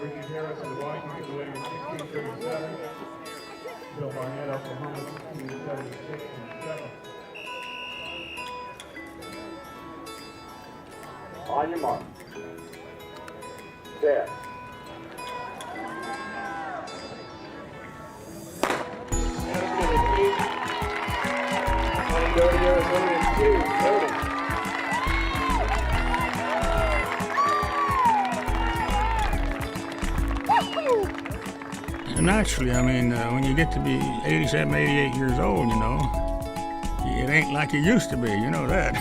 Ricky Harris of Washington, winning 1637. Bill Barnett, Oklahoma, 1676 and 7. On your mark. Set. Naturally, I mean, when you get to be 87, 88 years old, you know, it ain't like it used to be, you know that.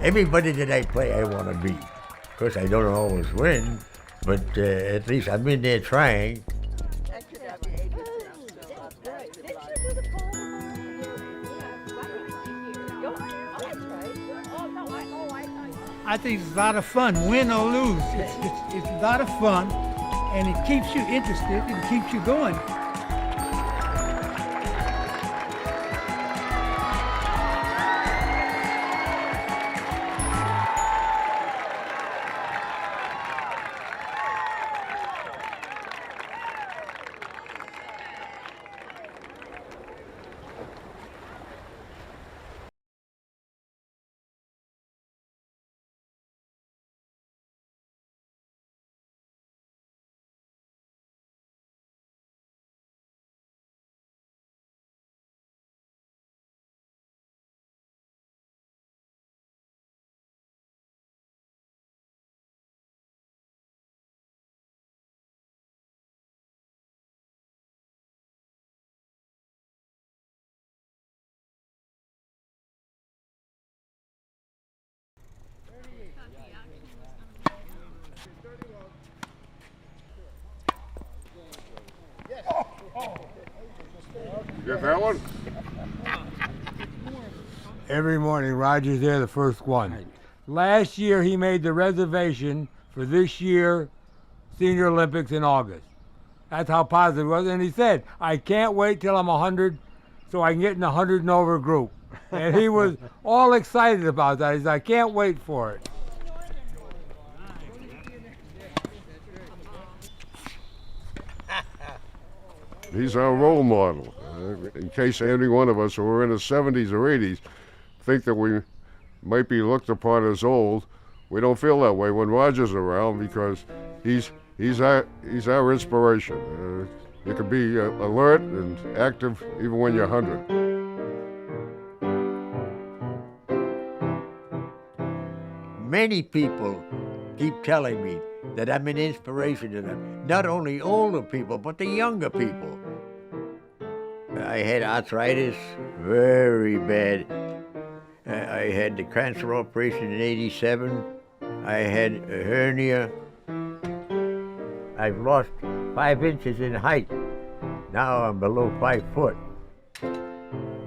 Everybody that I play, I want to beat. Of course, I don't always win, but at least I'm in there trying. I think it's a lot of fun, win or lose. It's a lot of fun, and it keeps you interested and keeps you going. Get that one? Every morning, Roger's there, the first one. Last year, he made the reservation for this year Senior Olympics in August. That's how positive it was. And he said, I can't wait till I'm 100 so I can get in the 100 and over group. And he was all excited about that. He said, I can't wait for it. He's our role model. In case any one of us who are in the 70s or 80s think that we might be looked upon as old, we don't feel that way when Roger's around because he's our inspiration. You can be alert and active even when you're 100. Many people keep telling me that I'm an inspiration to them. Not only older people, but the younger people. I had arthritis, very bad. I had the cancer operation in '87. I had a hernia. I've lost 5 inches in height. Now I'm below 5 foot.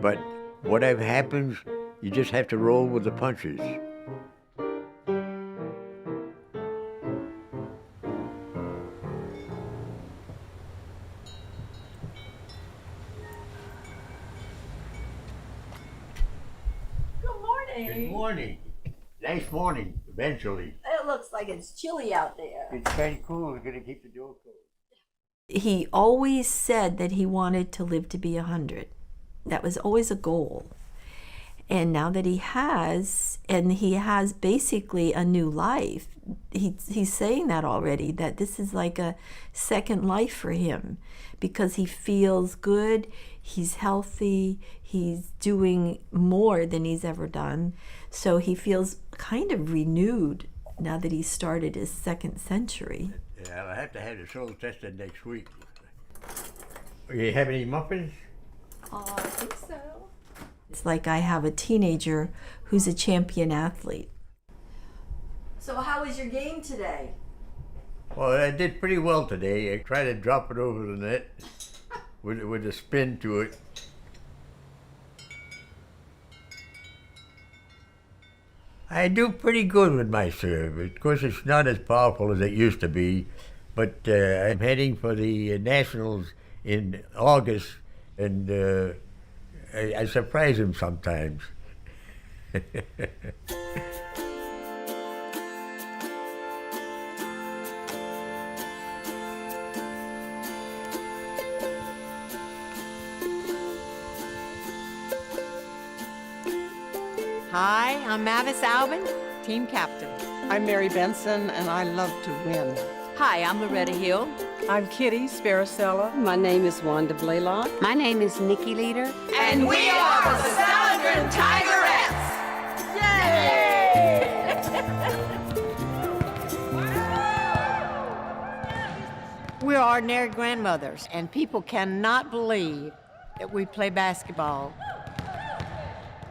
But whatever happens, you just have to roll with the punches. Good morning. Nice morning, eventually. It looks like it's chilly out there. It's kind of cool. We're going to keep the door closed. He always said that he wanted to live to be 100. That was always a goal. And now that he has basically a new life, he's saying that already, that this is like a second life for him because he feels good, he's healthy, he's doing more than he's ever done. So he feels kind of renewed now that he started his second century. Yeah, I'll have to have the soul tested next week. You have any muffins? I think so. It's like I have a teenager who's a champion athlete. So how was your game today? Well, I did pretty well today. I tried to drop it over the net with a spin to it. I do pretty good with my serve. Of course, it's not as powerful as it used to be, but I'm heading for the Nationals in August, and I surprise him sometimes. Hi, I'm Mavis Albin, team captain. I'm Mary Benson, and I love to win. Hi, I'm Loretta Hill. I'm Kitty Sparacella. My name is Wanda Blaylock. My name is Nikki Leader. And we are the Salandran Tigerettes! Yay! We're ordinary grandmothers, and people cannot believe that we play basketball.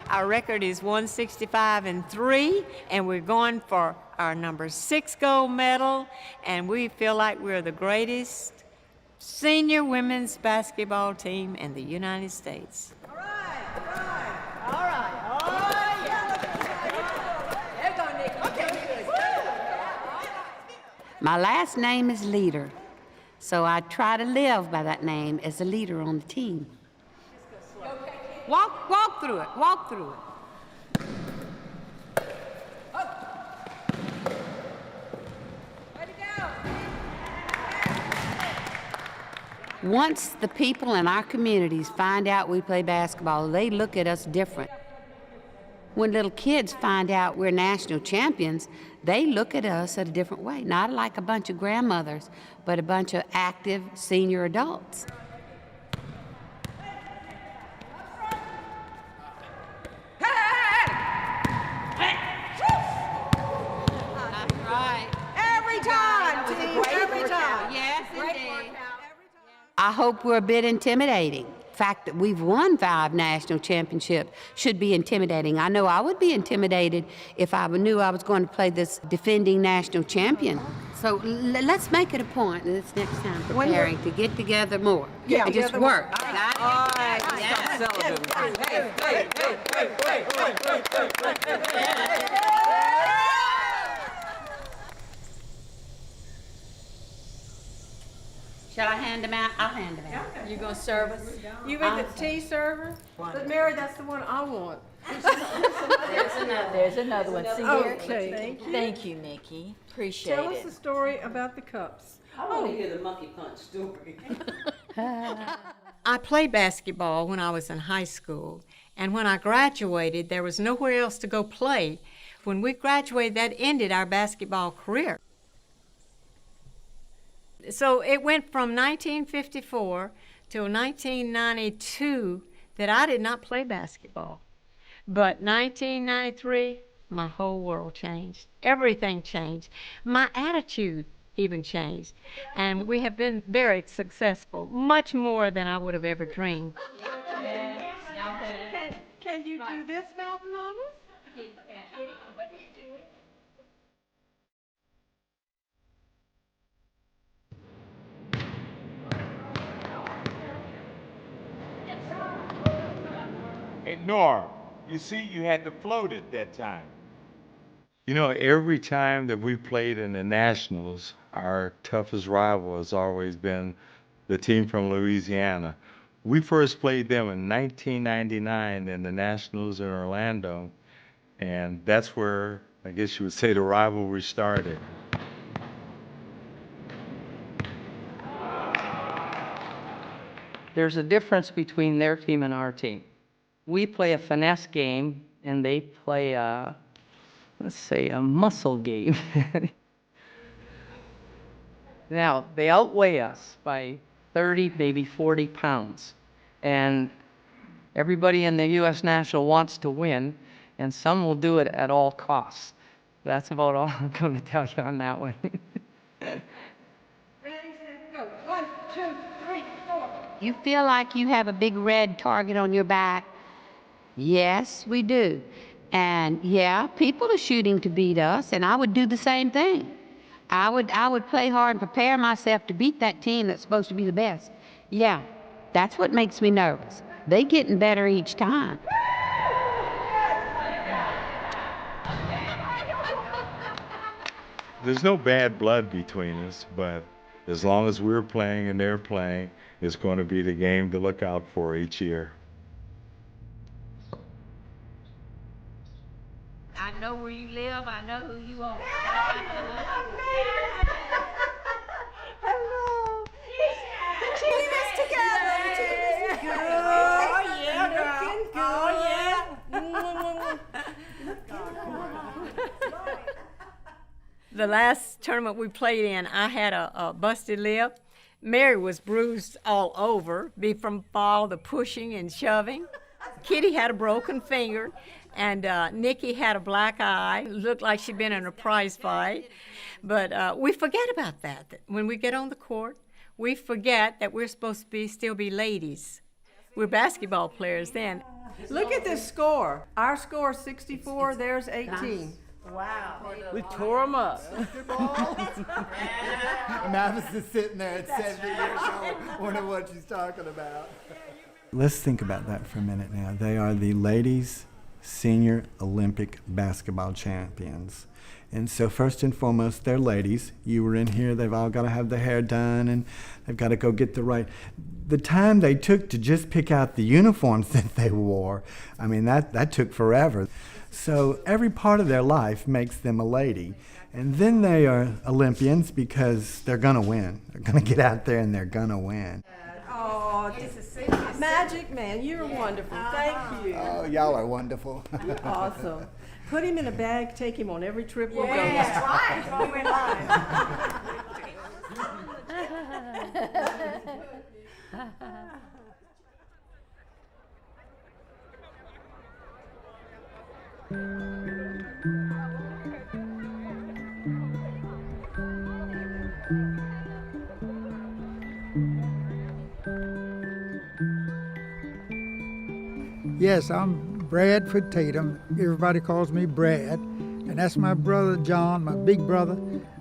Our record is 165-3, and we're going for our number 6 gold medal, and we feel like we're the greatest senior women's basketball team in the United States. All right. There you go, Nikki. Okay, My last name is Leader, so I try to live by that name as a leader on the team. Walk through it. Once the people in our communities find out we play basketball, they look at us different. When little kids find out we're national champions, they look at us in a different way, not like a bunch of grandmothers, but a bunch of active senior adults. I hope we're a bit intimidating. The fact that we've won 5 national championships should be intimidating. I know I would be intimidated if I knew I was going to play this defending national champion. So let's make it a point this next time preparing to get together more. Yeah, and just work. All right. Shall I hand them out? I'll hand them out. You gonna serve us? You make the tea server? But Mary, that's the one I want. There's another one. See here? Okay. Thank you, Nikki. Appreciate Tell us it. the story about the cups. I want to hear the monkey punch story. I played basketball when I was in high school, and when I graduated, there was nowhere else to go play. When we graduated, that ended our basketball career. So it went from 1954 till 1992 that I did not play basketball. But 1993, my whole world changed. Everything changed. My attitude even changed. And we have been very successful, much more than I would have ever dreamed. Can you do this, Mountain Mama? Hey, Nora, you see, you had to float it that time. You know, every time that we played in the Nationals, our toughest rival has always been the team from Louisiana. We first played them in 1999 in the Nationals in Orlando, and that's where, I guess you would say, the rivalry started. There's a difference between their team and our team. We play a finesse game, and they play a, let's say, a muscle game. Now, they outweigh us by 30, maybe 40 pounds. And everybody in the U.S. National wants to win, and some will do it at all costs. That's about all I'm going to tell you on that one. One, two, three, four. You feel like you have a big red target on your back? Yes, we do. And yeah, people are shooting to beat us, and I would do the same thing. I would play hard and prepare myself to beat that team that's supposed to be the best. Yeah, that's what makes me nervous. They getting better each time. There's no bad blood between us, but as long as we're playing and they're playing, it's going to be the game to look out for each year. know where you live. I know who you are. Hello. The team is together. The team is together. Oh, yeah, girl. The last tournament we played in, I had a busted lip. Mary was bruised all over, from all the pushing and shoving. Kitty had a broken finger, and Nikki had a black eye. Looked like she'd been in a prize fight. But we forget about that. When we get on the court, we forget that we're supposed to still be ladies. We're basketball players then. Look at this score. Our score is 64, theirs 18. Wow. We tore them up. Mavis is sitting there at 70 years old, wondering what she's talking about. Let's think about that for a minute now. They are the ladies' senior Olympic basketball champions. And so first and foremost, they're ladies. You were in here, they've all got to have their hair done, and they've got to go get the time they took to just pick out the uniforms that they wore, I mean, that took forever. So every part of their life makes them a lady. And then they are Olympians because they're going to win. They're going to get out there and they're going to win. Oh, this is Magic Man, you're wonderful. Thank you. Oh, y'all are wonderful. You're awesome. Put him in a bag, take him on every trip we'll go. That's right. Throw him in line. Yes, I'm Bradford Tatum. Everybody calls me Brad. And that's my brother John, my big brother.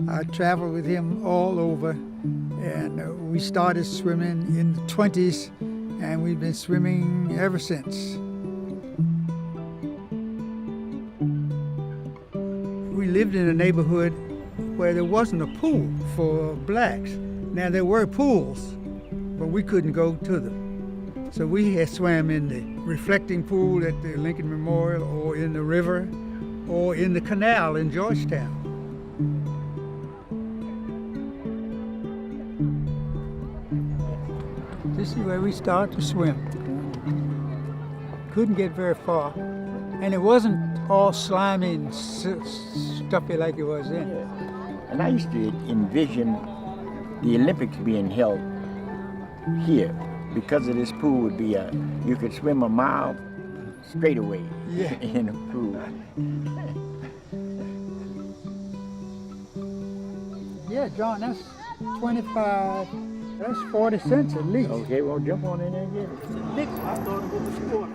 I traveled with him all over. And we started swimming in the 20s, and we've been swimming ever since. We lived in a neighborhood where there wasn't a pool for blacks. Now, there were pools, but we couldn't go to them. So we had swam in the reflecting pool at the Lincoln Memorial, or in the river, or in the canal in Georgetown. This is where we started to swim. Couldn't get very far. And it wasn't all slimy and stuffy like it was then. And I used to envision the Olympics being held here. Because of this pool would be you could swim a mile straight away in a pool. Yeah, John, that's 25, that's 40 cents at least. Okay, well, jump on in there and get it. Nickel, I thought it was a sport.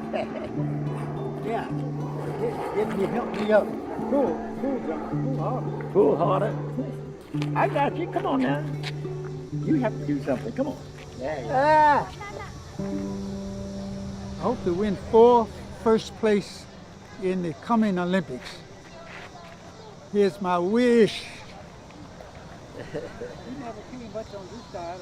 Yeah, if you help me up. Pull, John, pull harder. Pull harder. I got you, come on now. You have to do something, come on. I hope to win 4 first place in the coming Olympics. Here's my wish. You never too much on this side.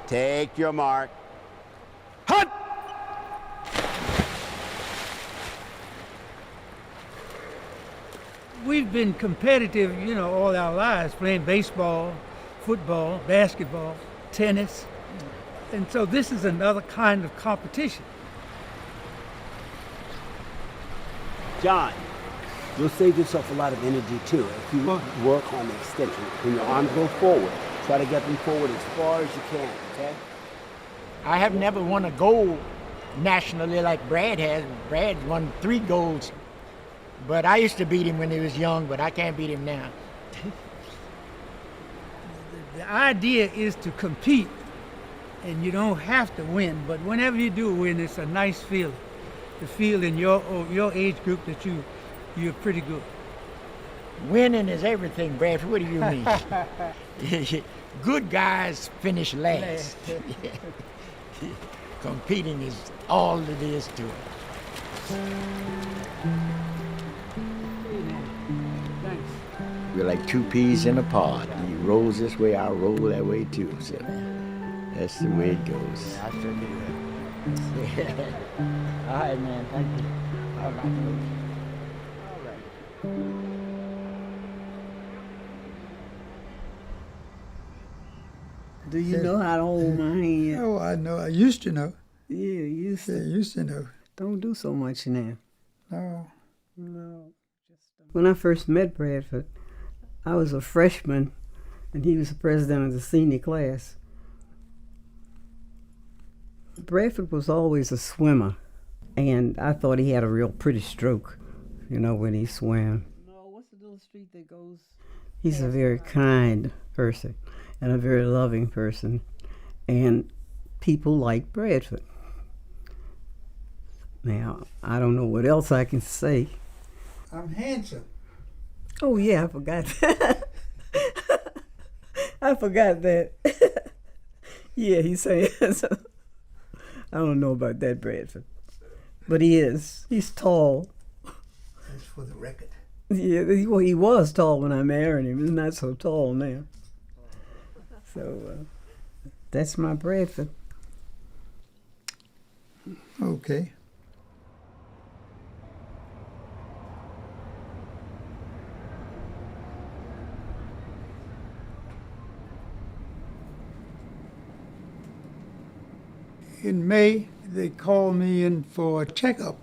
Take your mark. We've been competitive, all our lives, playing baseball, football, basketball, tennis. And so this is another kind of competition. John, you'll save yourself a lot of energy too if you work on the extension. When your arms go forward, try to get them forward as far as you can, okay? I have never won a gold nationally like Brad has. Brad won 3 golds. But I used to beat him when he was young, but I can't beat him now. The idea is to compete, and you don't have to win, but whenever you do win, it's a nice feeling. To feel in your age group that you're pretty good. Winning is everything, Brad. What do you mean? Good guys finish last. Competing is all it is to it. Thanks. We're like two peas in a pod. He rolls this way, I'll roll that way too. So that's the way it goes. I sure do that. All right, man. Thank you. All right. Do you know how to hold my hand? Oh, I know. I used to know. Yeah, used to. Yeah, used to know. Don't do so much now. No. No. When I first met Bradford, I was a freshman, and he was the president of the senior class. Bradford was always a swimmer, and I thought he had a real pretty stroke, you know, when he swam. No, what's the little street that goes? He's a very kind person and a very loving person, and people like Bradford. Now, I don't know what else I can say. I'm handsome. Oh, yeah, I forgot that. I forgot that. Yeah, he's saying so. I don't know about that, Bradford. But he is. He's tall. That's for the record. Yeah, well, he was tall when I married him. He's not so tall now. So, that's my Bradford. Okay. In May, they called me in for a checkup.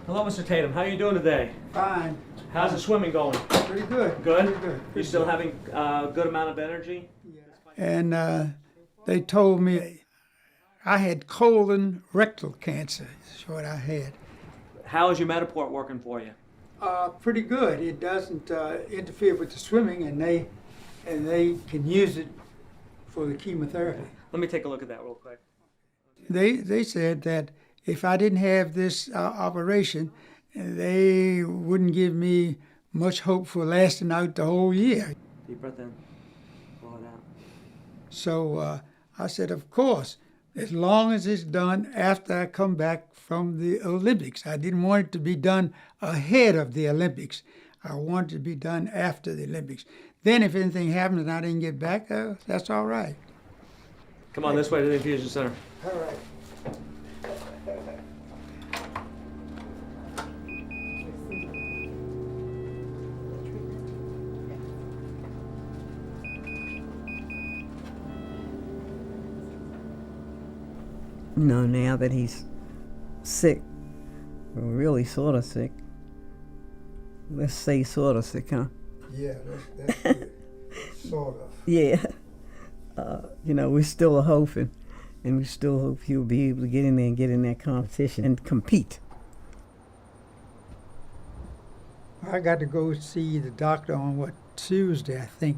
Hello, Mr. Tatum. How are you doing today? Fine. How's the swimming going? Pretty good. Good? Pretty good. You still having a good amount of energy? And they told me I had colon rectal cancer, is what I had. How is your Metaport working for you? Pretty good. It doesn't interfere with the swimming, and they can use it for the chemotherapy. Let me take a look at that real quick. They said that if I didn't have this operation, they wouldn't give me much hope for lasting out the whole year. Deep breath in. Blow it out. So I said, of course, as long as it's done after I come back from the Olympics. I didn't want it to be done ahead of the Olympics. I wanted it to be done after the Olympics. Then if anything happens and I didn't get back, that's all right. Come on, this way to the infusion center. All right. You know, now that he's sick, or really sort of sick. Let's say sort of sick, huh? Yeah, that's good. Sort of. Yeah. You know, we're still hoping, and we still hope he'll be able to get in there and get in that competition and compete. I got to go see the doctor on Tuesday, I think.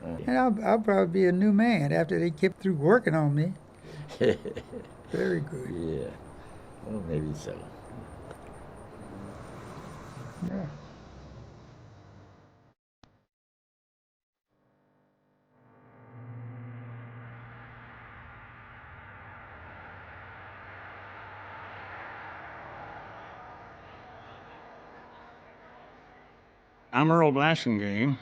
And I'll probably be a new man after they kept through working on me. Very good. Yeah. Well, maybe so. Yeah. I'm Earl Blasingame.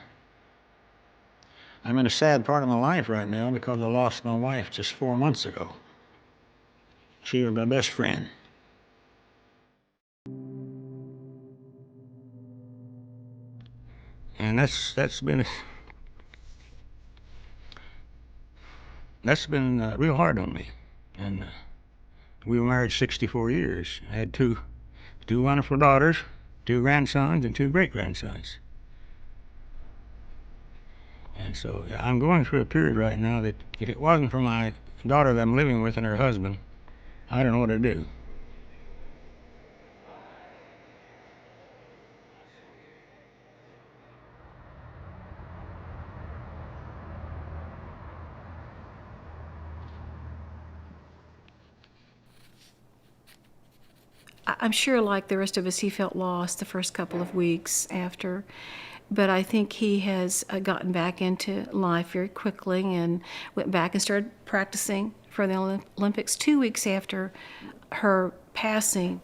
I'm in a sad part of my life right now because I lost my wife just 4 months ago. She was my best friend. And that's been real hard on me. And we were married 64 years. I had two wonderful daughters, 2 grandsons, and 2 great-grandsons. And so I'm going through a period right now that if it wasn't for my daughter that I'm living with and her husband, I don't know what to do. I'm sure, like the rest of us, he felt lost the first couple of weeks after. But I think he has gotten back into life very quickly and went back and started practicing for the Olympics 2 weeks after her passing.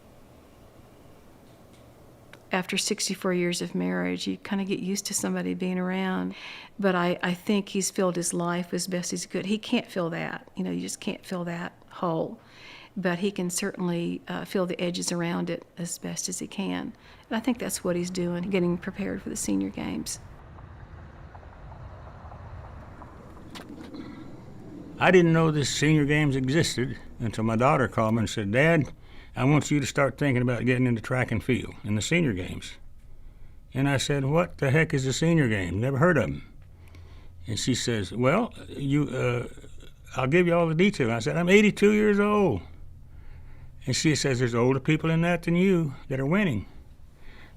after 64 years of marriage, you kind of get used to somebody being around. But I think he's filled his life as best as he could. He can't fill that. You know, you just can't fill that hole. But he can certainly fill the edges around it as best as he can. And I think that's what he's doing, getting prepared for the senior games. I didn't know this senior games existed until my daughter called me and said, "Dad, I want you to start thinking about getting into track and field in the senior games." And I said, "What the heck is a senior game? Never heard of them." And she says, "Well, I'll give you all the detail." I said, "I'm 82 years old." And she says, "There's older people in that than you that are winning."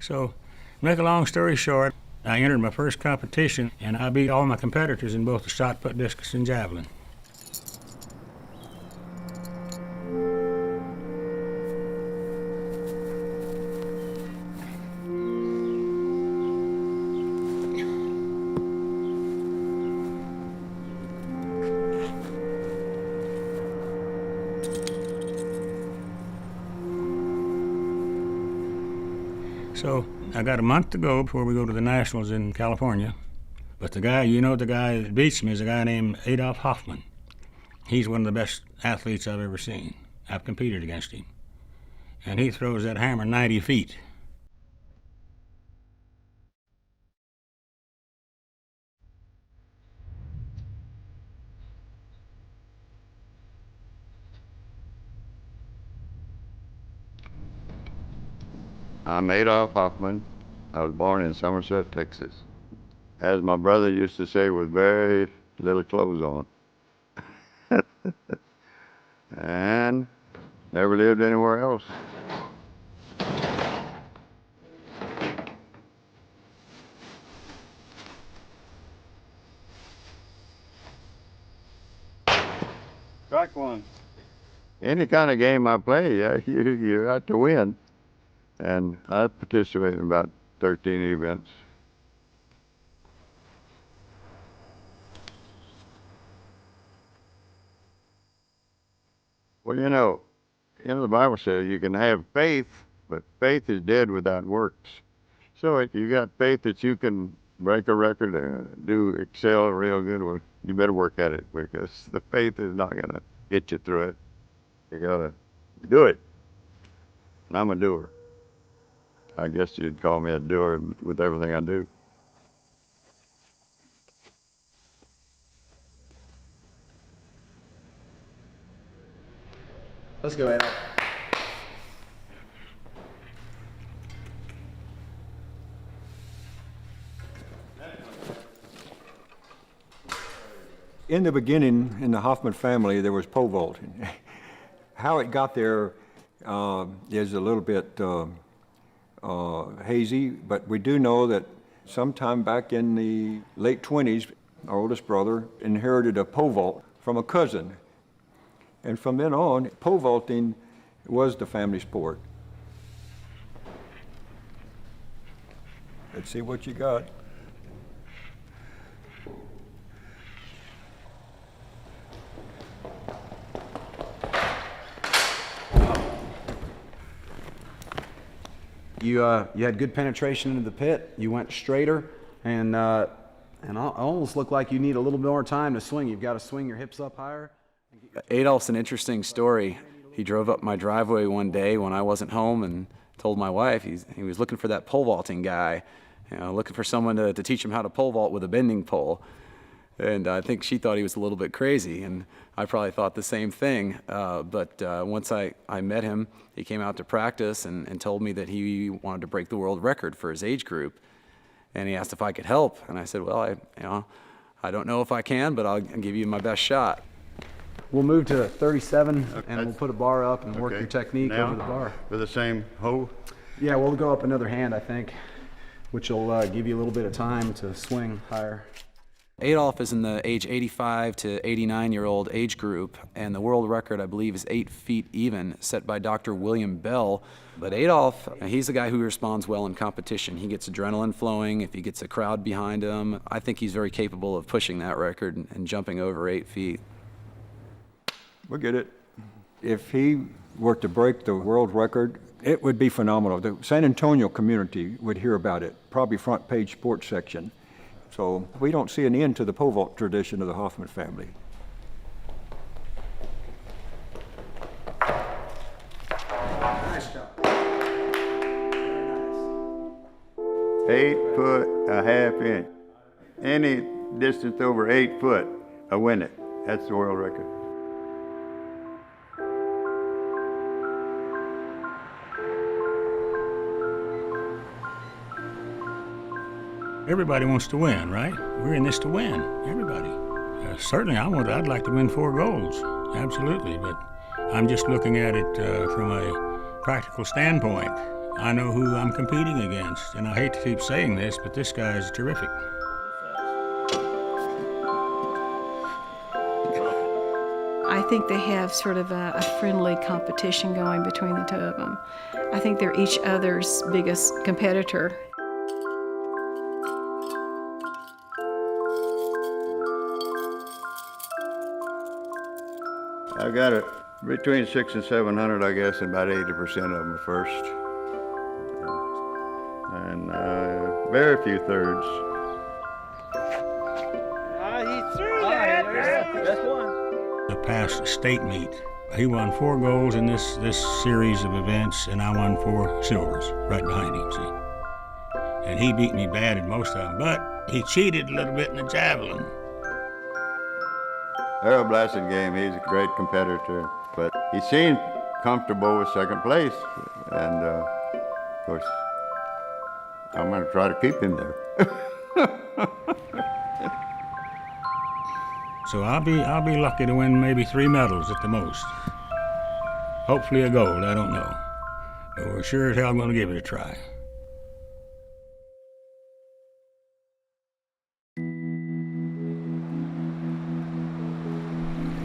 So, make a long story short, I entered my first competition, and I beat all my competitors in both the shot put, discus, and javelin. So I got a month to go before we go to the Nationals in California. But the guy that beats me is a guy named Adolf Hoffman. He's one of the best athletes I've ever seen. I've competed against him. And he throws that hammer 90 feet. I'm Adolf Hoffman. I was born in Somerset, Texas. As my brother used to say, with very little clothes on. And never lived anywhere else. Strike one. Any kind of game I play, you're out to win. And I participated in about 13 events. Well, the Bible says you can have faith, but faith is dead without works. So if you got faith that you can break a record and excel real good, well, you better work at it, because the faith is not going to get you through it. You got to do it. And I'm a doer. I guess you'd call me a doer with everything I do. Let's go, Adolf. In the beginning, in the Hoffman family, there was pole vaulting. How it got there is a little bit hazy, but we do know that sometime back in the late 20s, our oldest brother inherited a pole vault from a cousin. And from then on, pole vaulting was the family sport. Let's see what you got. You had good penetration into the pit. You went straighter, and almost looked like you need a little more time to swing. You've got to swing your hips up higher. Adolf's an interesting story. He drove up my driveway one day when I wasn't home and told my wife he was looking for that pole vaulting guy, looking for someone to teach him how to pole vault with a bending pole. And I think she thought he was a little bit crazy, and I probably thought the same thing. But once I met him, he came out to practice and told me that he wanted to break the world record for his age group. And he asked if I could help, and I said, well, I don't know if I can, but I'll give you my best shot. We'll move to 37, and we'll put a bar up and work your technique now, over the bar. With the same hoe? Yeah, we'll go up another hand, I think, which will give you a little bit of time to swing higher. Adolf is in the age 85 to 89-year-old age group, and the world record, I believe, is 8 feet even, set by Dr. William Bell. But Adolf, he's the guy who responds well in competition. He gets adrenaline flowing if he gets a crowd behind him. I think he's very capable of pushing that record and jumping over 8 feet. We'll get it. If he were to break the world record, it would be phenomenal. The San Antonio community would hear about it, probably front page sports section. So we don't see an end to the pole vault tradition of the Hoffman family. Nice job. 8.5 feet. Any distance over 8 foot, I win it. That's the world record. Everybody wants to win, right? We're in this to win, everybody. Certainly I'd like to win 4 golds, absolutely, but I'm just looking at it from a practical standpoint. I know who I'm competing against, and I hate to keep saying this, but this guy is terrific. I think they have sort of a friendly competition going between the two of them. I think they're each other's biggest competitor. I got it between 600 and 700, I guess, and about 80% of them are first. And very few thirds. He's through that. Best one. The past state meet, he won 4 golds in this series of events, and I won 4 silvers right behind him, see? And he beat me bad in most of them, but he cheated a little bit in the javelin. Harold Blassingame, he's a great competitor, but he seemed comfortable with second place. And of course, I'm going to try to keep him there. So I'll be lucky to win maybe 3 medals at the most. Hopefully a gold, I don't know. But we're sure as hell going to give it a try.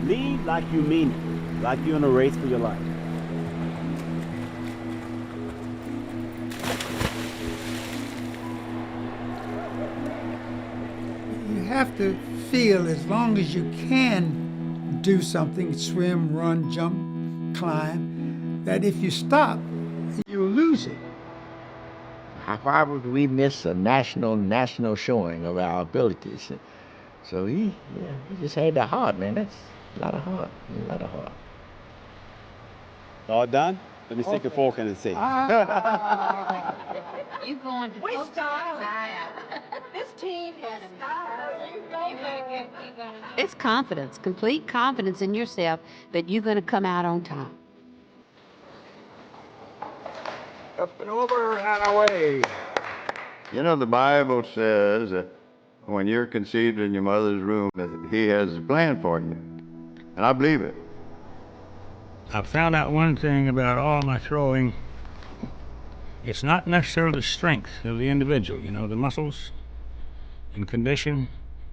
Lead like you mean it, like you're in a race for your life. You have to feel as long as you can do something, swim, run, jump, climb, that if you stop, you lose it. Why would we miss a national showing of our abilities? So he just had the heart, man. That's a lot of heart, All done? Let me stick a fork in and see. You going to This team has It's confidence, complete confidence in yourself that you're going to come out on top. Up and over and away. You know, the Bible says that when you're conceived in your mother's womb, that he has a plan for you. And I believe it. I found out one thing about all my throwing. It's not necessarily the strength of the individual, you know, the muscles and condition.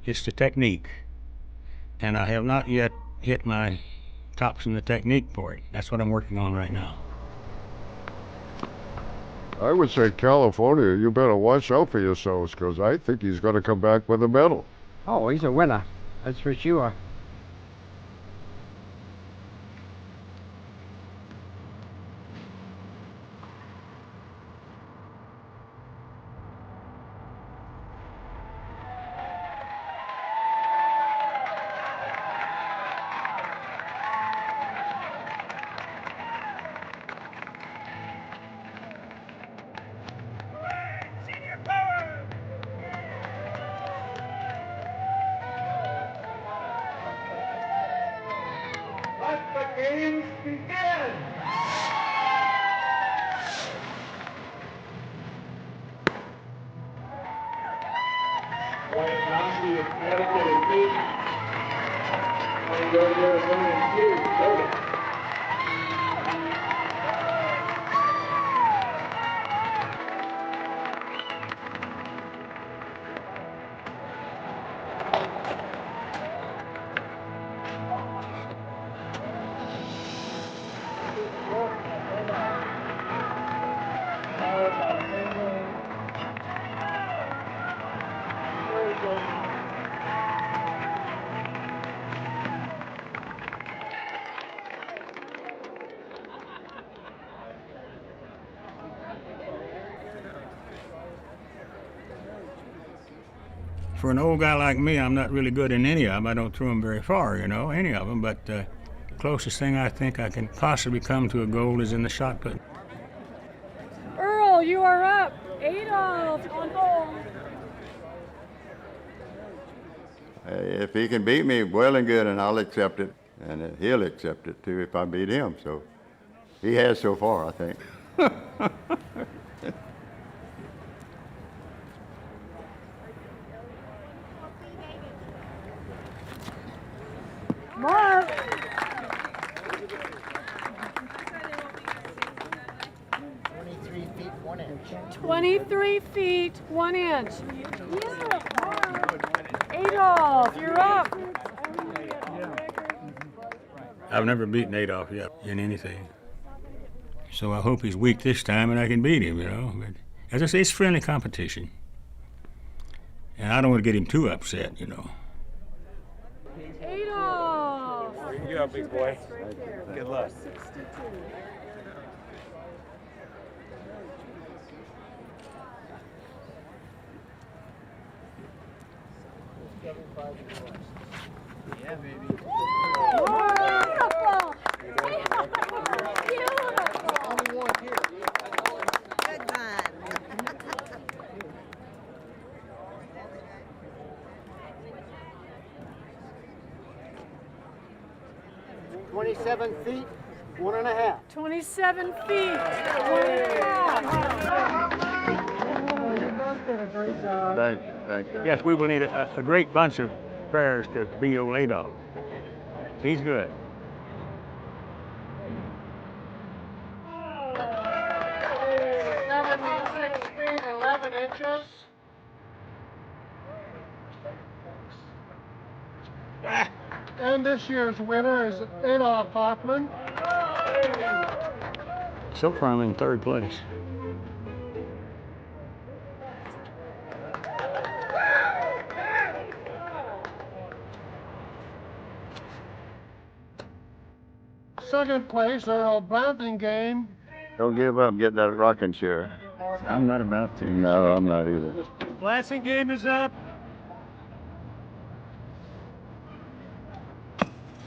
It's the technique. And I have not yet hit my tops in the technique for it. That's what I'm working on right now. I would say California, you better watch out for yourselves, because I think he's going to come back with a medal. Oh, he's a winner. That's for sure. For an old guy like me, I'm not really good in any of them. I don't throw them very far, you know, any of them. But the closest thing I think I can possibly come to a goal is in the shot put. Earl, you are up. Adolf on home. If he can beat me, well and good, and I'll accept it. And he'll accept it, too, if I beat him. So he has so far, I think. Mark. 23 feet, 1 inch. Yeah, Mark. Adolf, you're up. I've never beaten Adolf yet in anything. So I hope he's weak this time and I can beat him, you know. But as I say, it's friendly competition. And I don't want to get him too upset, you know. Adolf. You up, big boy. Good luck. Yeah, baby. Beautiful. Good time. 27 feet, 1.5. 27 feet, 1.5. Thank you. Yes, we will need a great bunch of prayers to beat old Adolf. He's good. Feet, 11 inches. And this year's winner is Adolf Hoffman. So far, I'm in third place. Second place, Earl Blantingame. Don't give up. Get that rocking chair. I'm not about to. No, I'm not either. Blantingame is up.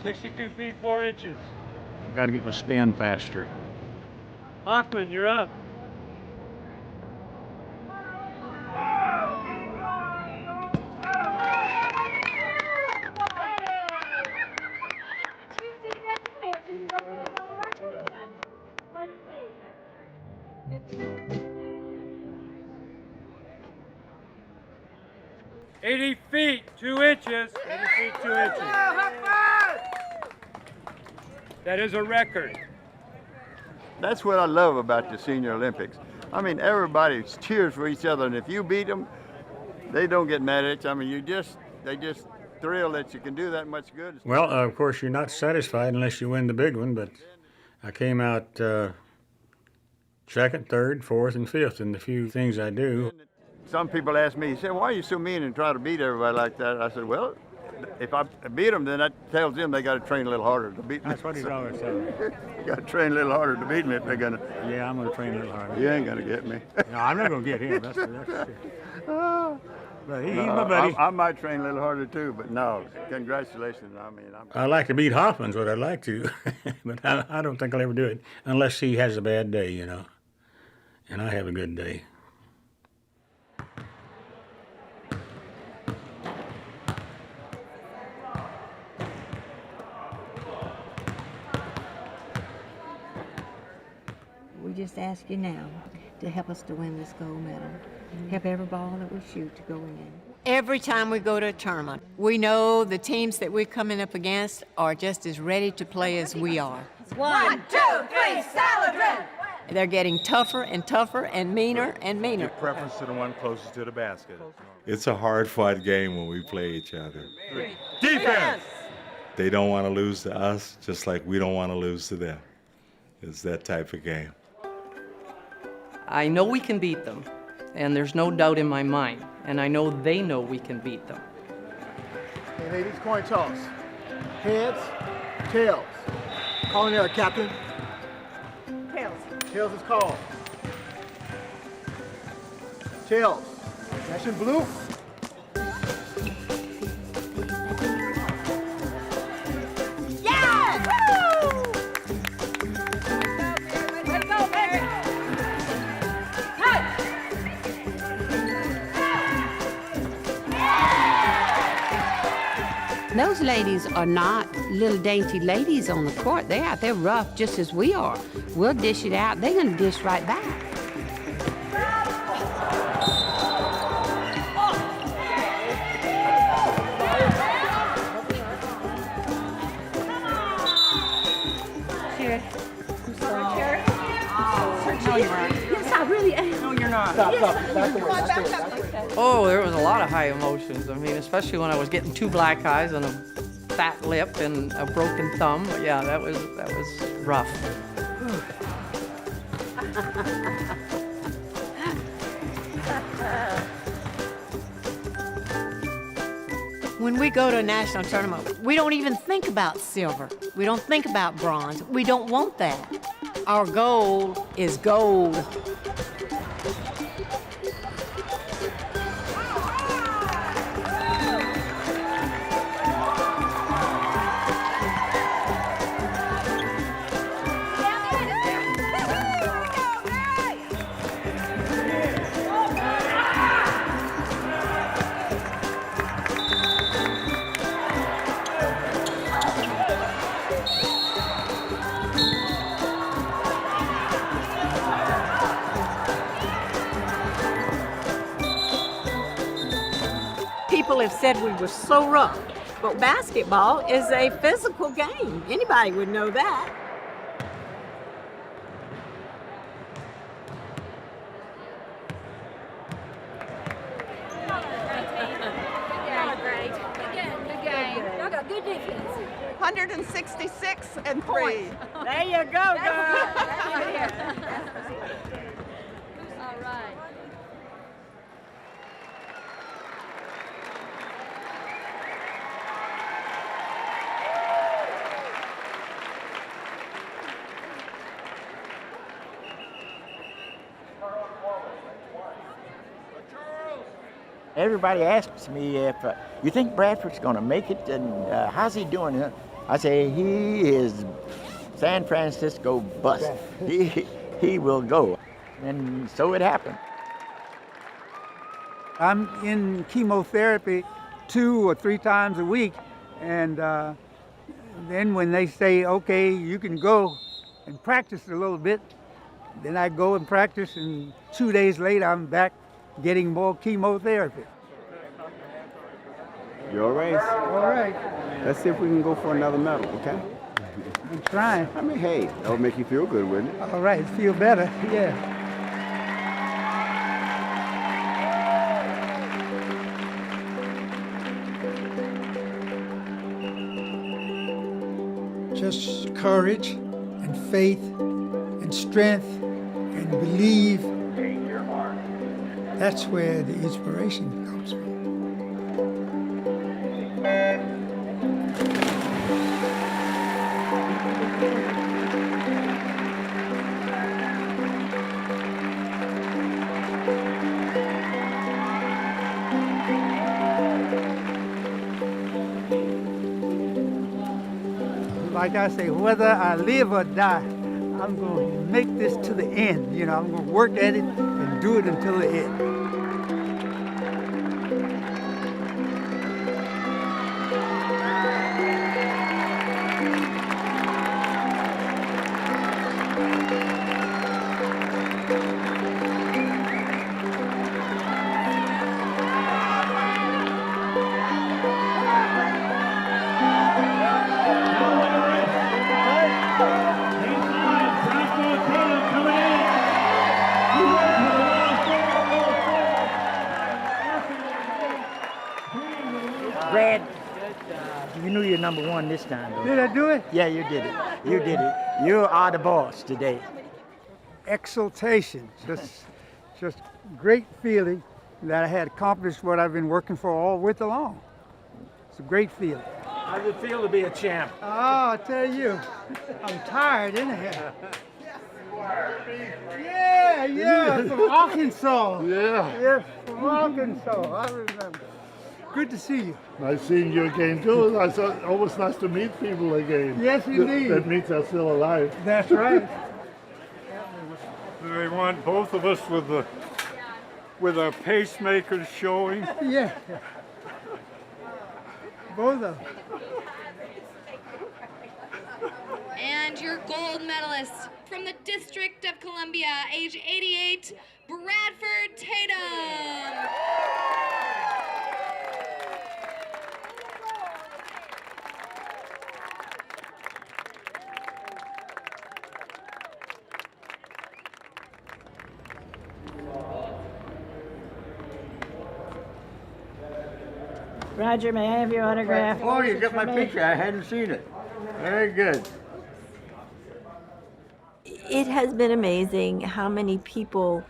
62 feet, 4 inches. Got to get my spin faster. Hoffman, you're up. $80 feet, 2 inches. 80 feet, 2 inches. That is a record. That's what I love about the Senior Olympics. I mean, everybody cheers for each other, and if you beat them, they don't get mad at you. I mean, they just thrilled that you can do that much good. Well, of course, you're not satisfied unless you win the big one, but I came out second, third, fourth, and fifth in the few things I do. Some people ask me, say, why are you so mean and try to beat everybody like that? I said, well, if I beat them, then that tells them they got to train a little harder to beat me. That's what he's always saying. You got to train a little harder to beat me if they're going to. Yeah, I'm going to train a little harder. You ain't going to get me. No, I'm not going to get him. That's But he's my buddy. I might train a little harder too, but no, congratulations. I mean, I'd like to beat Hoffman's what I'd like to, but I don't think I'll ever do it unless he has a bad day, you know, and I have a good day. We just ask you now to help us to win this gold medal. Help every ball that we shoot to go in. Every time we go to a tournament, we know the teams that we're coming up against are just as ready to play as we are. 1, 2, 3, Saladrin! They're getting tougher and tougher and meaner and meaner. Give preference to the one closest to the basket. It's a hard-fought game when we play each other. Defense! They don't want to lose to us, just like we don't want to lose to them. It's that type of game. I know we can beat them, and there's no doubt in my mind. And I know they know we can beat them. Okay, ladies, coin toss. Heads, tails. Calling there, Captain. Tails. Tails is called. Tails. Action blue. those ladies are not little dainty ladies on the court. They're out there rough just as we are. We'll dish it out. They're going to dish right back. No, you aren't. Yes, I really am. No, you're not. Stop. Oh, there was a lot of high emotions. I mean, especially when I was getting 2 black eyes and a fat lip and a broken thumb. Yeah, that was rough. When we go to a national tournament, we don't even think about silver. We don't think about bronze. We don't want that. Our goal is gold. People have said we were so rough, but basketball is a physical game. Anybody would know that. Good game. Y'all got good defense. 166 and 3. There you go, girl. All right. Everybody asks me if you think Bradford's going to make it, and how's he doing? I say he is San Francisco bust. He will go, and so it happened. I'm in chemotherapy 2 or 3 times a week, and then when they say, okay, you can go and practice a little bit, then I go and practice, and 2 days later I'm back getting more chemotherapy. Your race. All right. Let's see if we can go for another medal, okay? I'm trying. I mean, hey, that'll make you feel good, wouldn't it? All right, feel better, yeah. Just courage and faith and strength and believe. That's where the inspiration comes from. Like I say, whether I live or die, I'm going to make this to the end. You know, I'm going to work at it and do it until the end. Brad, you knew you're number 1 this time, though. Did I do it? Yeah, you did it. You did it. You are the boss today. Exultation, just great feeling that I had accomplished what I've been working for all winter long. It's a great feeling. How does it feel to be a champ? Oh, I tell you, I'm tired anyhow. Yeah, from Arkansas. Yeah, from Arkansas, I remember. Good to see you. Nice seeing you again, too. It's always nice to meet people again. Yes, indeed. That means they're still alive. That's right. They want both of us with our pacemakers showing. Yeah. Both of them. And your gold medalist from the District of Columbia, age 88, Bradford Tatum. Roger, may I have your autograph? Oh, you got my picture. I hadn't seen it. Very good. It has been amazing how many people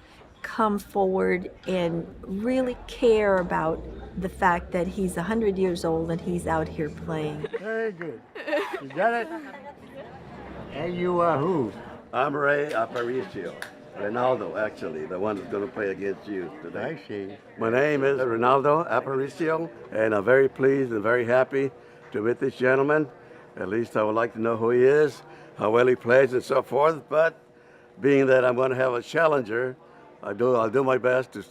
come forward and really care about the fact that he's 100 years old and he's out here playing. Very good. You got it? And you are who? I'm Ray Aparicio. Ronaldo, actually, the one who's going to play against you today. I see. My name is Ronaldo Aparicio, and I'm very pleased and very happy to meet this gentleman. At least I would like to know who he is, how well he plays, and so forth. But being that I'm going to have a challenger, I'll do my best to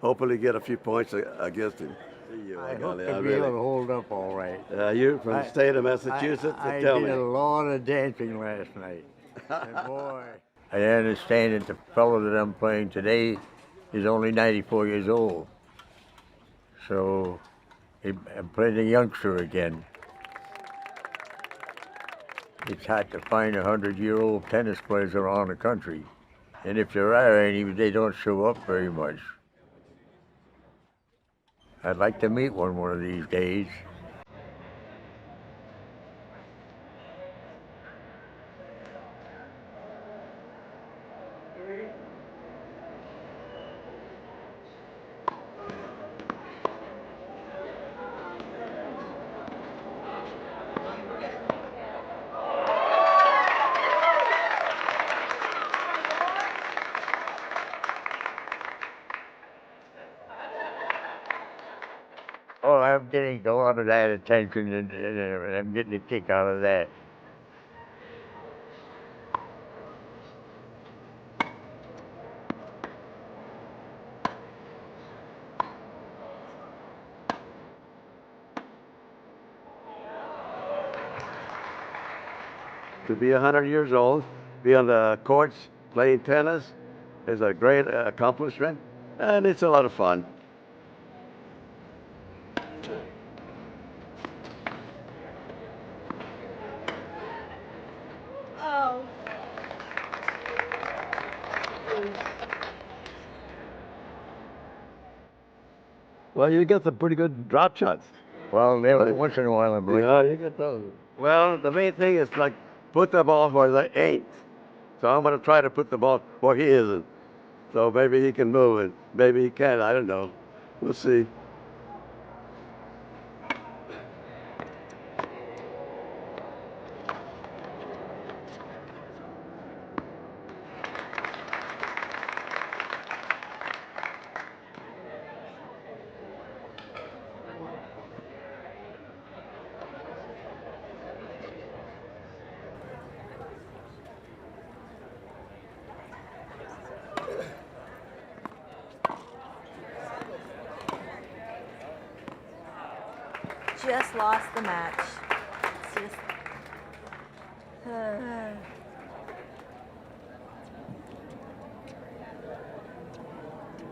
hopefully get a few points against him. I hope to be able to hold up all right. You're from the state of Massachusetts, I tell did me. a lot of dancing last night. And boy. I understand that the fellow that I'm playing today is only 94 years old. So I'm playing a youngster again. It's hard to find 100-year-old tennis players around the country. And if there are any, they don't show up very much. I'd like to meet one of these days. Oh, I'm getting a lot of that attention, and I'm getting a kick out of that. To be 100 years old, be on the courts playing tennis is a great accomplishment, and it's a lot of fun. Oh. Well, you get some pretty good drop shots. Well, once in a while I'm Yeah, you get those. Well, the main thing is like put the ball where they ain't. So I'm going to try to put the ball where he isn't. So maybe he can move it. Maybe he can. I don't know. We'll see. Just lost the match. Just.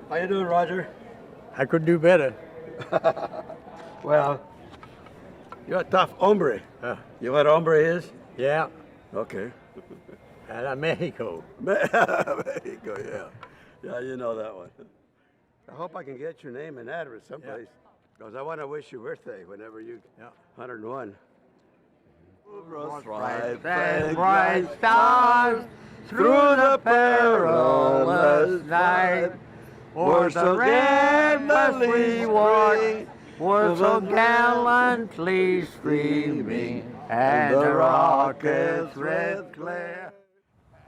How you doing, Roger? I could do better. Well, you're a tough hombre. You know what hombre is? Yeah. Okay. And Mexico. Mexico, yeah. Yeah, you know that one. I hope I can get your name and address someplace. Because I want to wish you birthday whenever you 101. Bright and bright stars through the perilous night. O'er the red walk, were so gallantly streaming, and the rocket's red glare.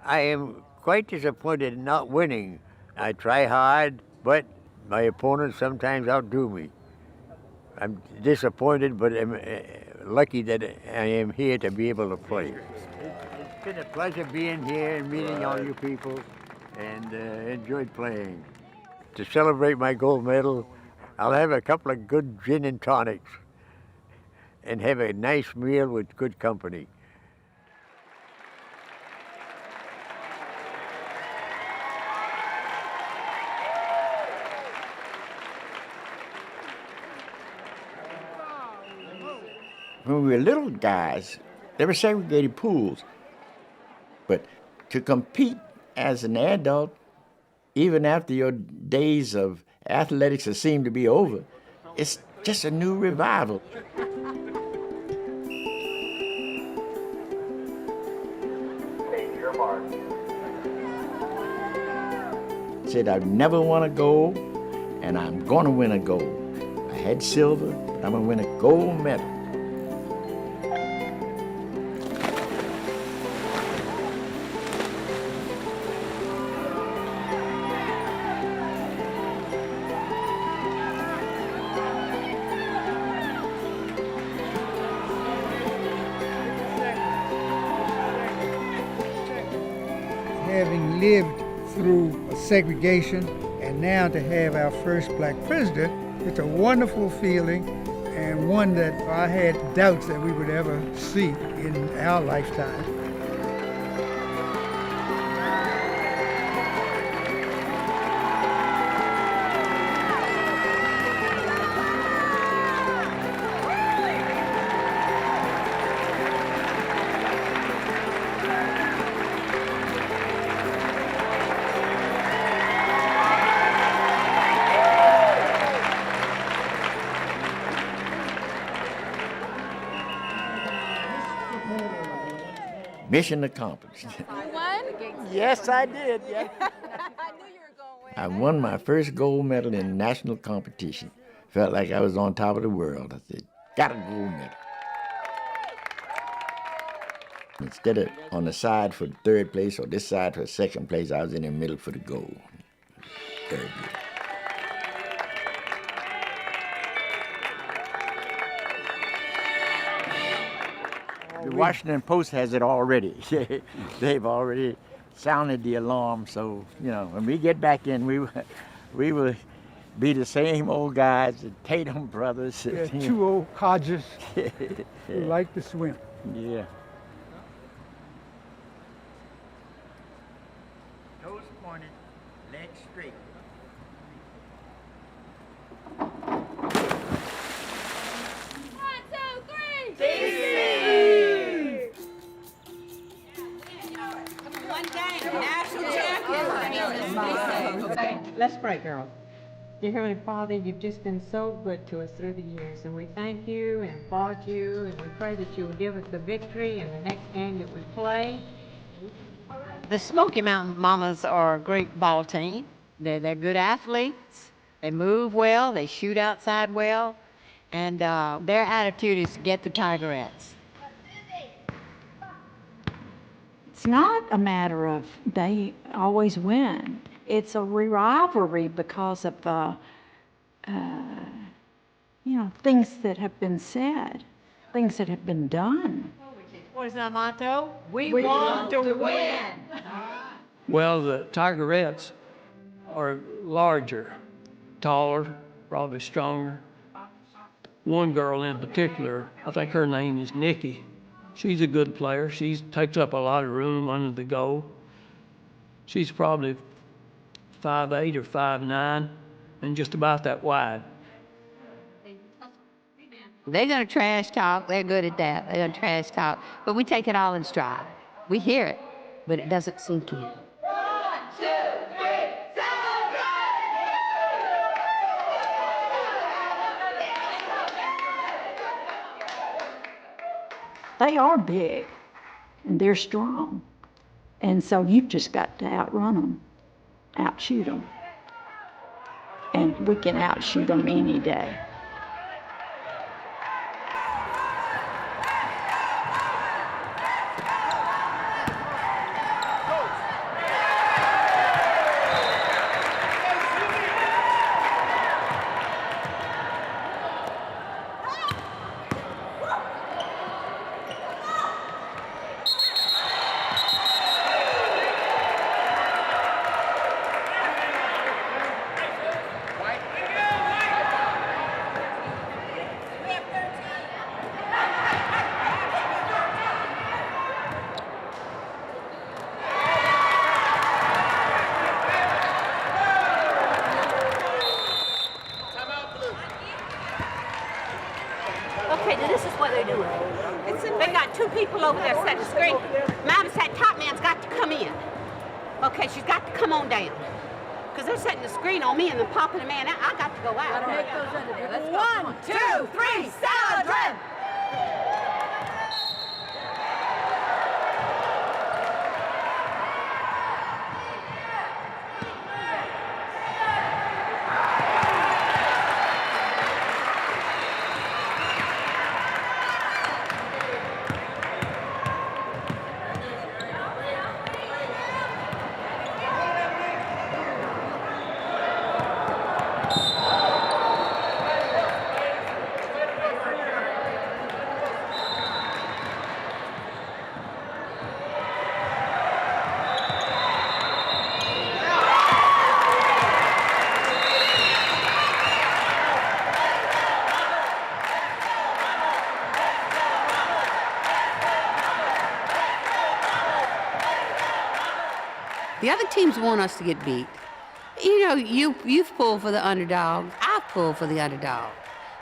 I am quite disappointed in not winning. I try hard, but my opponents sometimes outdo me. I'm disappointed, but I'm lucky that I am here to be able to play. It's been a pleasure being here and meeting all you people, and enjoyed playing. To celebrate my gold medal, I'll have a couple of good gin and tonics and have a nice meal with good company. when we were little guys, there were segregated pools. But to compete as an adult, even after your days of athletics that seem to be over, it's just a new revival. Said I'd never won a gold, and I'm gonna win a gold. I had silver, but I'm gonna win a gold medal. Having lived through segregation and now to have our first black president, it's a wonderful feeling and one that I had doubts that we would ever see in our lifetime. Mission accomplished. Yes, I did. Yeah. I won my first gold medal in national competition. Felt like I was on top of the world. I said, got a gold medal. Instead of on the side for the third place or this side for the second place, I was in the middle for the gold. Very good. The Washington Post has it already. They've already sounded the alarm, so, you know, when we get back in, we will be the same old guys, the Tatum brothers. Yeah, two old codgers who like to swim. Yeah. Toes pointed, legs straight. Okay, let's pray, girls. Dear Heavenly Father, you've just been so good to us through the years, and we thank you and applaud you, and we pray that you will give us the victory in the next game that we play. The Smoky Mountain Mamas are a great ball team. They're good athletes. They move well. They shoot outside well. And their attitude is to get the Tigerettes. It's not a matter of they always win. It's a rivalry because of things that have been said, things that have been done. What is our motto? We want to win. Well, the Tigerettes are larger, taller, probably stronger. One girl in particular, I think her name is Nikki. She's a good player. She takes up a lot of room under the goal. She's probably 5'8" or 5'9", and just about that wide. They're going to trash talk. They're good at that. They're going to trash talk. But we take it all in stride. We hear it, but it doesn't sink in. 1, 2, 3, They are big and they're strong. And so you've just got to outrun them, outshoot them. And we can outshoot them any day. people over there setting the screen. Mama said top man's got to come in. Okay, she's got to come on down. Because they're setting the screen on me and then popping the man out. I got to go out. Make those under there. Let's go. 1, 2, 3, salad run! The other teams want us to get beat. You know, you've pulled for the underdog. I've pulled for the underdog.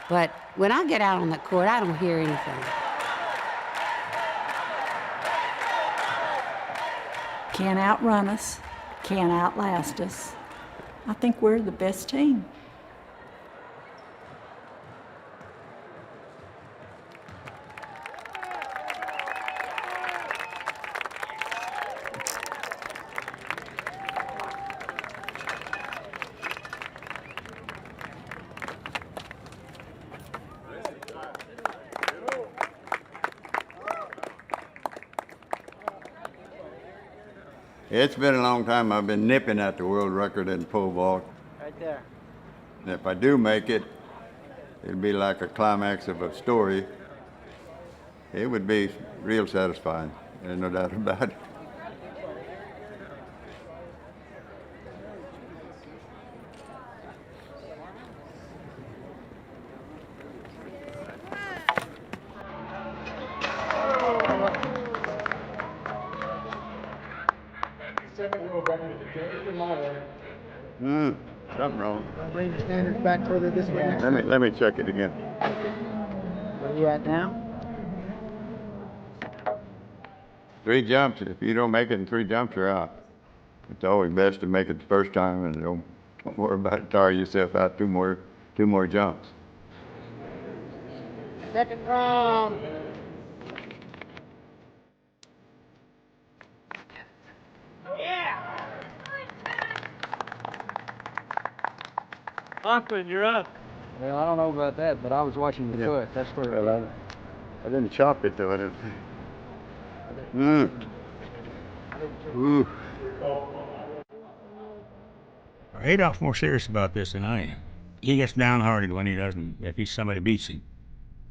But when I get out on the court, I don't hear anything. Can't outrun us, can't outlast us. I think we're the best team. It's been a long time. I've been nipping at the world record in pole vault. Right there. And if I do make it, it'll be like a climax of a story. It would be real satisfying. There's no doubt about it. Something wrong. Bring the standards back further this way. Let me check it again. Where are you at now? 3 jumps. If you don't make it in 3 jumps, you're out. It's always best to make it the first time and don't worry about it. Tire yourself out 2 more jumps. Second round. Hoffman, you're up. Well, I don't know about that, but I was watching the cut. That's where. Well, I didn't chop it though. I didn't. Ooh. Adolph's more serious about this than I am. He gets downhearted when he doesn't, if somebody beats him.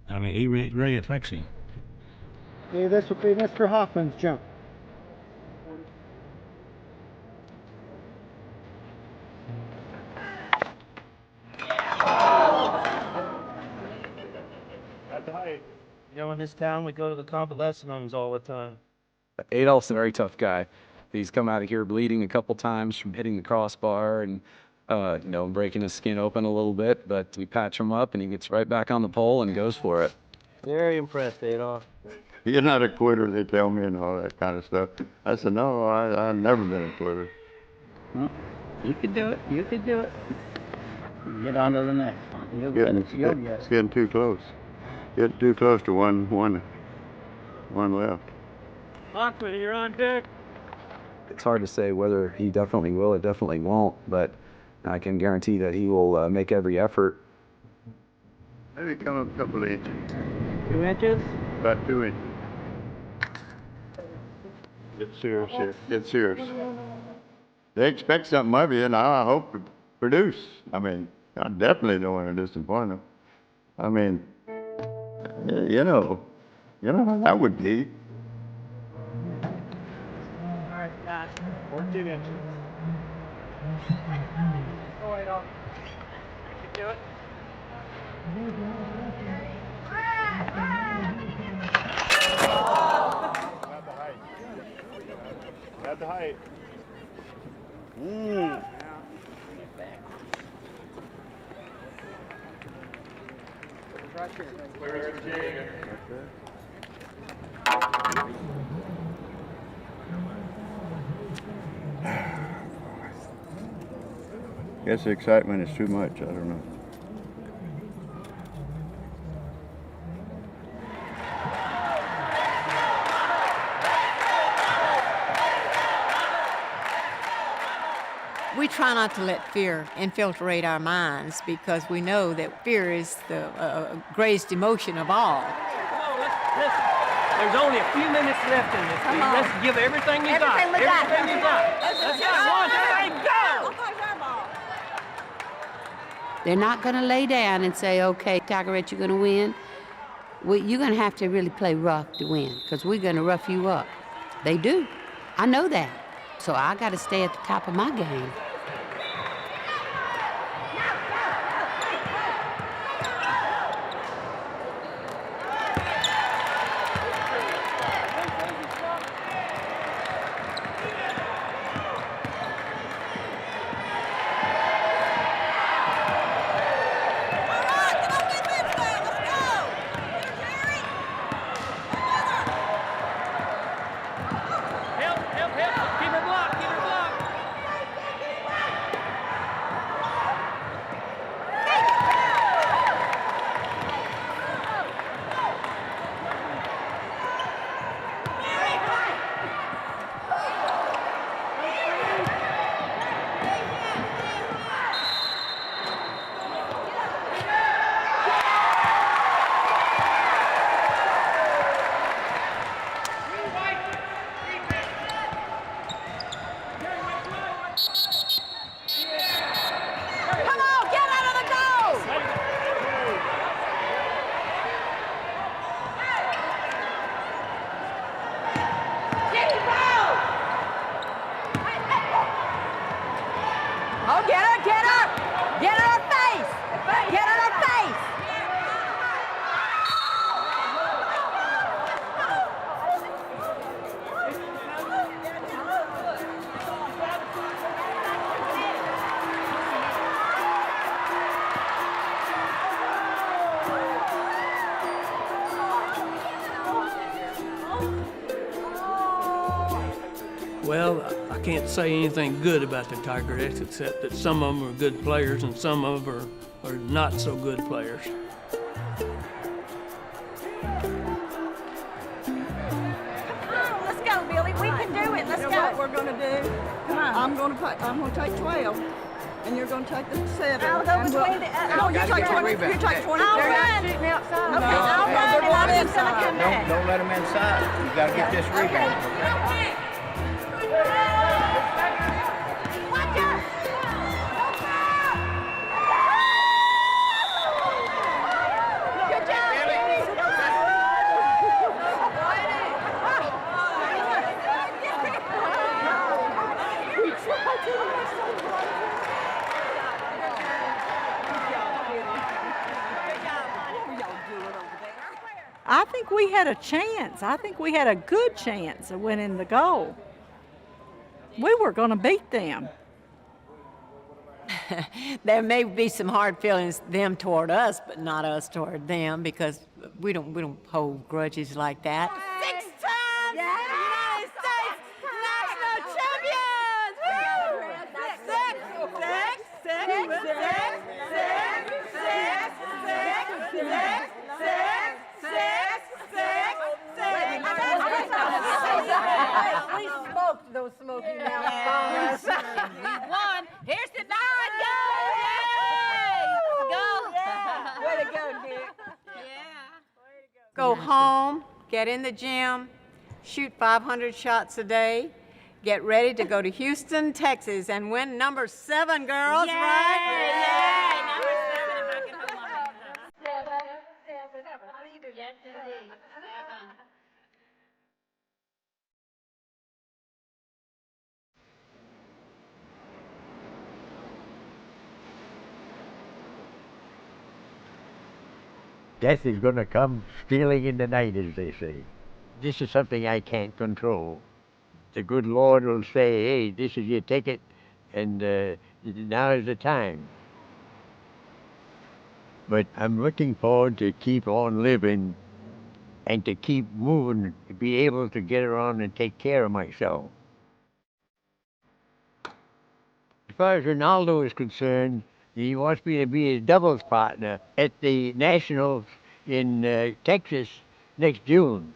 I mean, he really affects him. Okay, this will be Mr. Hoffman's jump. You know, in this town, we go to the convalescent homes all the time. Adolph's a very tough guy. He's come out of here bleeding a couple times from hitting the crossbar and, you know, breaking his skin open a little bit, but we patch him up and he gets right back on the pole and goes for it. Very impressed, Adolph. You're not a quitter, they tell me, and all that kind of stuff. I said, no, I've never been a quitter. Well, you could do it. You could do it. Get onto the next one. It's getting too close. Getting too close to one left. Hoffman, you're on deck. It's hard to say whether he definitely will or definitely won't, but I can guarantee that he will make every effort. Maybe come up a couple of inches. 2 inches? About 2 inches. Get serious here. Get serious. They expect something of you, and I hope to produce. I mean, I definitely don't want to disappoint them. I mean, you know how that would be. All right, guys. 14 inches. Go ahead, Adolph. You can do it. At the height. Right here. Guess the excitement is too much. I don't know. We try not to let fear infiltrate our minds because we know that fear is the greatest emotion of all. Come on, listen. There's only a few minutes left in this Come game. on. Let's give everything you got. Everything we got. Everything you got. Let's go. 1, 2, 3, go! They're not going to lay down and say, okay, Tigerette, you're going to win. You're going to have to really play rough to win because we're going to rough you up. They do. I know that. So I got to stay at the top of my game. Oh, get her, get her! Get her her face! Get her her face! Well, I can't say anything good about the Tigerettes except that some of them are good players and some of them are not so good players. Let's go, Billy. We can do it. Let's go. What we're gonna do? Come on. I'm gonna take 12, and you're gonna take the 7. I'll go between the. No, you take 20. You take 20. I'll They're run. not shooting outside. Okay, I'll run and I'm just gonna come back. Don't let them inside. You gotta get this rebound. I think we had a chance. I think we had a good chance of winning the goal. We were going to beat them. There may be some hard feelings them toward us, but not us toward them because we don't hold grudges like that. 6 times United States national champions! Woo! 6. We smoked those Smoky Mountain bombs. We won. Here's the 9. Go! Yeah. Way to go, Dick. Go home, get in the gym, shoot 500 shots a day, get ready to go to Houston, Texas, and win number 7, girls, right? Yay! Number 7, if I can hold on. 7. Yes, indeed. 7. Death is going to come stealing in the night, as they say. This is something I can't control. The good Lord will say, hey, this is your ticket, and now is the time. But I'm looking forward to keep on living and to keep moving, to be able to get around and take care of myself. As far as Ronaldo is concerned, he wants me to be his doubles partner at the Nationals in Texas next June.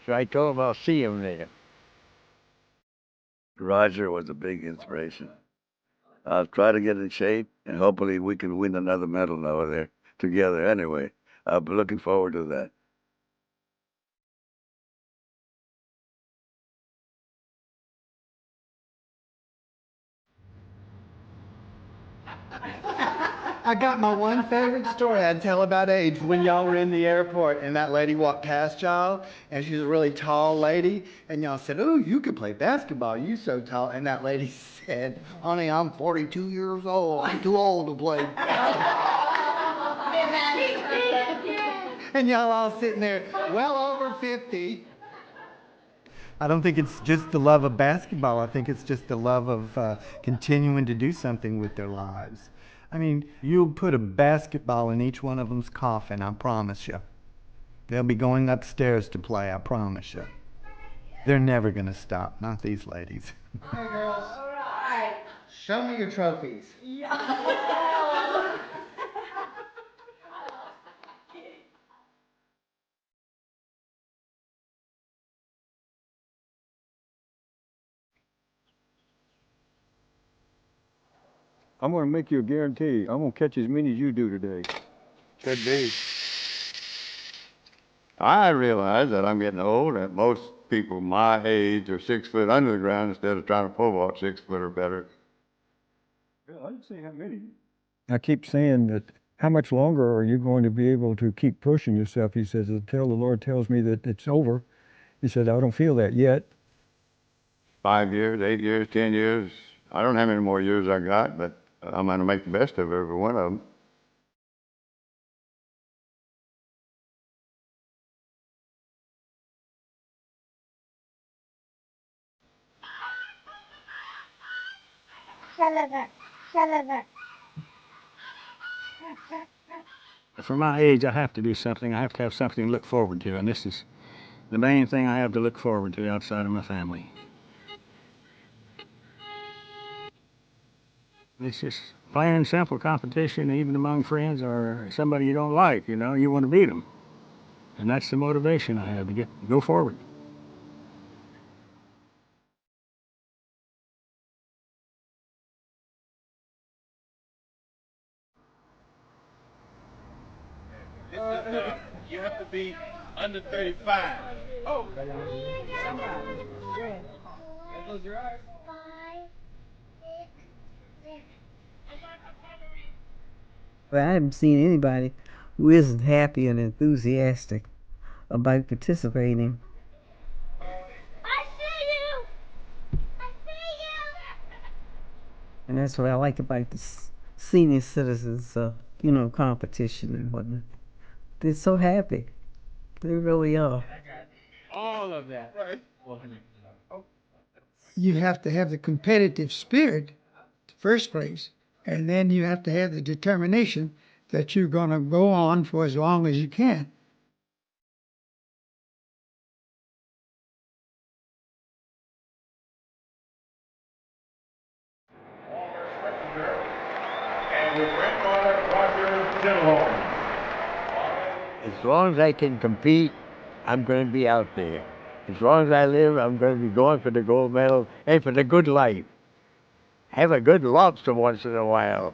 So I told him I'll see him there. Roger was a big inspiration. I'll try to get in shape, and hopefully we can win another medal over there together anyway. I'll be looking forward to that. I got my one favorite story I'd tell about age. When y'all were in the airport and that lady walked past y'all, and she was a really tall lady, and y'all said, "Oh, you could play basketball, you so tall." And that lady said, "Honey, I'm 42 years old. I'm too old to play basketball." And y'all all sitting there, well over 50. I don't think it's just the love of basketball. I think it's just the love of continuing to do something with their lives. I mean, you'll put a basketball in each one of them's coffin, I promise you. They'll be going upstairs to play, I promise you. They're never going to stop, not these ladies. Hey, girls. All right. Show me your trophies. Yeah. I'm going to make you a guarantee. I'm going to catch as many as you do today. Could be. I realize that I'm getting old, that most people my age are 6 foot under the ground instead of trying to pole vault 6 foot or better. I didn't say how many. I keep saying that, how much longer are you going to be able to keep pushing yourself? He says, until the Lord tells me that it's over. He said, I don't feel that yet. 5 years, 8 years, 10 years. I don't know how many more years I got, but I'm going to make the best of every one of them. For my age, I have to do something. I have to have something to look forward to, and this is the main thing I have to look forward to outside of my family. It's just plain and simple competition, even among friends or somebody you don't like, you know, you want to beat them. And that's the motivation I have to go forward. You have to be under 35. Oh. Close your eyes. But I haven't seen anybody who isn't happy and enthusiastic about participating. I see you! I see you! And that's what I like about the senior citizens, competition and whatnot. They're so happy. They really are. All of that. Right. You have to have the competitive spirit, first place, and then you have to have the determination that you're going to go on for as long as you can. And with grandfather Roger Gentleman. As long as I can compete, I'm going to be out there. As long as I live, I'm going to be going for the gold medal and for the good life. Have a good lobster once in a while.